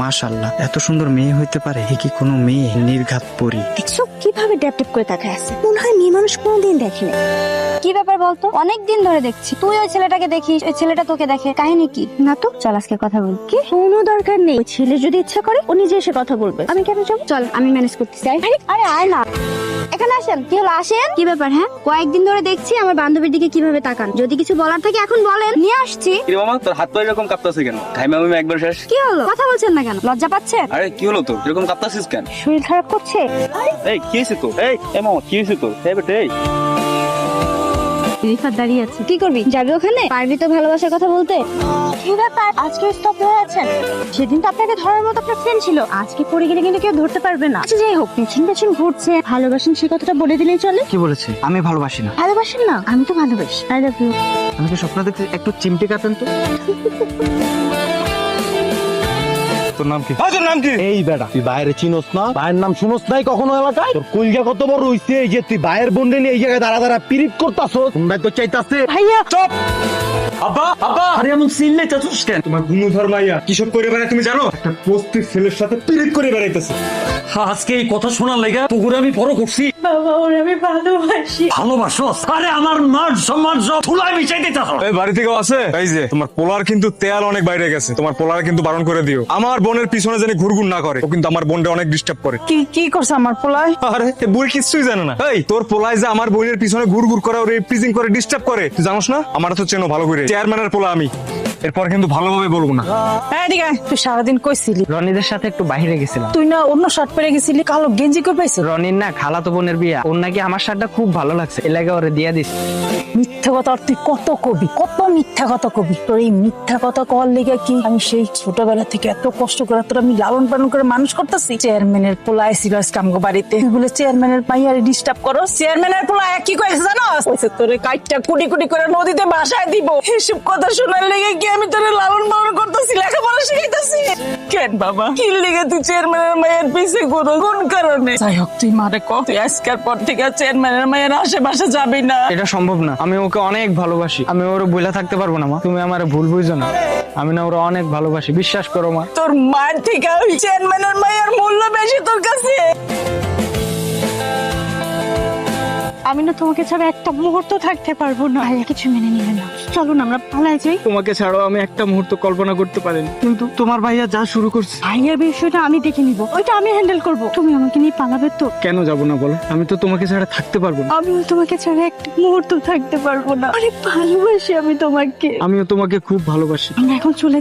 মাশাআল্লাহ, এত সুন্দর মেয়ে হইতে পারে? এ কি কোনো মেয়ে? নির্ঘাত পরী। দেখছো কিভাবে ড্যাপ ড্যাপ করে তাকায় আছে, মনে হয় মেয়ে মানুষ কোনোদিন দেখেনি। কি ব্যাপার বলতো? অনেক দিন ধরে দেখছি তুই ওই ছেলেটাকে দেখিস, ওই ছেলেটা তোকে দেখে, কাহিনী কি? না তো, চল আজকে কথা বল। কি? কোনো দরকার নেই, ওই ছেলে যদি ইচ্ছা করে ও নিজে এসে কথা বলবে, আমি কেন যাবো? চল আমি ম্যানেজ করতেছি। আরে আয় না, এখানে আসেন। কি হলো, আসেন। কি ব্যাপার? হ্যাঁ, কয়েকদিন ধরে দেখছি আমার বান্ধবীর দিকে কিভাবে তাকান। যদি কিছু বলার থাকে এখন বলেন, নিয়ে আসছি। কি রে মামা, তোর হাত পা এরকম কাঁপতাছে কেন? ঘাইমা আমি একবার শেষ। কি হলো, কথা বলছেন না কেন? লজ্জা পাচ্ছেন? আরে কি হলো তোর, এরকম কাঁপতাছিস কেন? শরীর খারাপ করছে? এই কি হয়েছে তোর? এই মামা কি হয়েছে তোর? এই বেটা এই রিফাত দাঁড়িয়ে আছে, কি করবি? যাবি ওখানে? পারবি তো ভালোবাসার কথা বলতে? কি ব্যাপার, আজকে স্টপ হয়ে আছেন? সেদিন তো আপনাকে ধরার মতো আপনার ফ্রেন্ড ছিল, আজকে পড়ে গেলে কিন্তু কেউ ধরতে পারবে না। আচ্ছা যাই হোক, পেছন পেছন ঘুরছে, ভালোবাসেন সে কথাটা বলে দিলেই চলে। কি বলেছে? আমি ভালোবাসি না। ভালোবাসেন না? আমি তো ভালোবাসি। I love you. আমি কি স্বপ্ন দেখতে একটু চিমটি কাটেন তো? তোর নাম কি? তোর নাম কি? এই বেটা, তুই বাইরে চিনোস না? ভাইয়ের নাম শুনোস নাই কখনো এলাকায়? তোর কলজা কত বড় হইছে এই যে তুই ভাইয়ের বোনরে নিয়ে এই জায়গায় দাঁড়া দাঁড়া পিরিত করতাছস? তোমরা তো চাইতাছে ভাইয়া চুপ। আব্বা আব্বা, আরে এমন চিল্লাই চাচ্ছিস কেন? তোমার গুনু ধর্মাইয়া কিসব করে বেড়ায় তুমি জানো? একটা পোস্টির ছেলের সাথে পিরিত করে বেড়াইতেছে। আজকে এই কথা শোনার লেগে পুকুরে আমি বড় করছি। বাবা, ওরে আমি ভালোবাসি। ভালোবাসস? আরে আমার মান সম্মান সব ধুলাই মিশাই দিতেছ। এই বাড়ি থেকে আছে এই যে তোমার পোলার কিন্তু তেল অনেক বাইরে গেছে, তোমার পোলার কিন্তু বারণ করে দিও। আমার বোনের পিছনে জানি ঘুরঘুর না করে, ও কিন্তু আমার বোনটা অনেক ডিস্টার্ব করে। কি কি করছে আমার পোলায়? আরে এ বুড়ি কিছুই জানে না। এই তোর পোলায় যে আমার বোনের পিছনে ঘুরঘুর করে, ওরে প্রিজিং করে ডিস্টার্ব করে, তুই জানোস না? আমার তো চেনো ভালো করে, চেয়ারম্যানের পোলা আমি। এরপর কিন্তু ভালোভাবে বলবো না। হ্যাঁ ঠিক আছে, তুই সারাদিন কইছিলি রনিদের সাথে একটু বাইরে গেছিলাম। তুই না অন্য শার্ট পরে গেছিলি, কালো গেঞ্জি কই পাইছিস? রনির না খালাতো বোনের বিয়া, ওর নাকি আমার শার্টটা খুব ভালো লাগছে, এ লাগে ওরে দিয়া দিস। মিথ্যা কথা, আর তুই কত কবি, কত মিথ্যা কথা কবি। তোর এই মিথ্যা কথা কর লেগে কি আমি সেই ছোটবেলা থেকে এত কষ্ট করে তোর আমি লালন পালন করে মানুষ করতেছি? চেয়ারম্যানের পোলা সিরিয়াস কামগো বাড়িতে, তুই বলে চেয়ারম্যানের মাইয়ারে ডিস্টার্ব করো। চেয়ারম্যানের পোলা কি কইছে জানোস? কইছে তোরে কাইটটা কুটি কুটি করে নদীতে ভাসায় দিব। এসব কথা শোনার লেগে কি আমি তোরে লালন পালন করতেছি, লেখাপড়া শিখাইতেছি? কেন বাবা, কি লেগে তুই চেয়ারম্যানের মায়ের পিছে ঘুরো? কোন কারণে? যাই হোক, তুই মারে কর, তুই আজকের পর থেকে চেয়ারম্যানের মায়ের আশেপাশে যাবি না। এটা সম্ভব না, আমি ওকে অনেক ভালোবাসি, আমি ওর বইলা থাকতে পারবো না মা, তুমি আমার ভুল বুঝছো না। আমি না ওরা অনেক ভালোবাসি, বিশ্বাস করো মা। তোর মার থেকে ওই চেয়ারম্যানের মায়ের মূল্য বেশি তোর কাছে। আমি না তোমাকে ছাড়া একটা মুহূর্ত থাকতে পারবো না। ভাইয়া কিছু মেনে নিবে না, চলুন আমরা পালাই যাই। তোমাকে ছাড়াও আমি একটা মুহূর্ত কল্পনা করতে পারিনি, কিন্তু তোমার ভাইয়া যা শুরু করছে। ভাইয়ার বিষয়টা আমি দেখে নিব, ওইটা আমি হ্যান্ডেল করব। তুমি আমাকে নিয়ে পালাবে তো? কেন যাবো না বলো? আমি তো তোমাকে ছাড়া থাকতে পারবো না। আমিও তোমাকে ছাড়া একটা মুহূর্ত থাকতে পারবো না। অনেক ভালোবাসি আমি তোমাকে। আমিও তোমাকে খুব ভালোবাসি। আমরা এখন চলে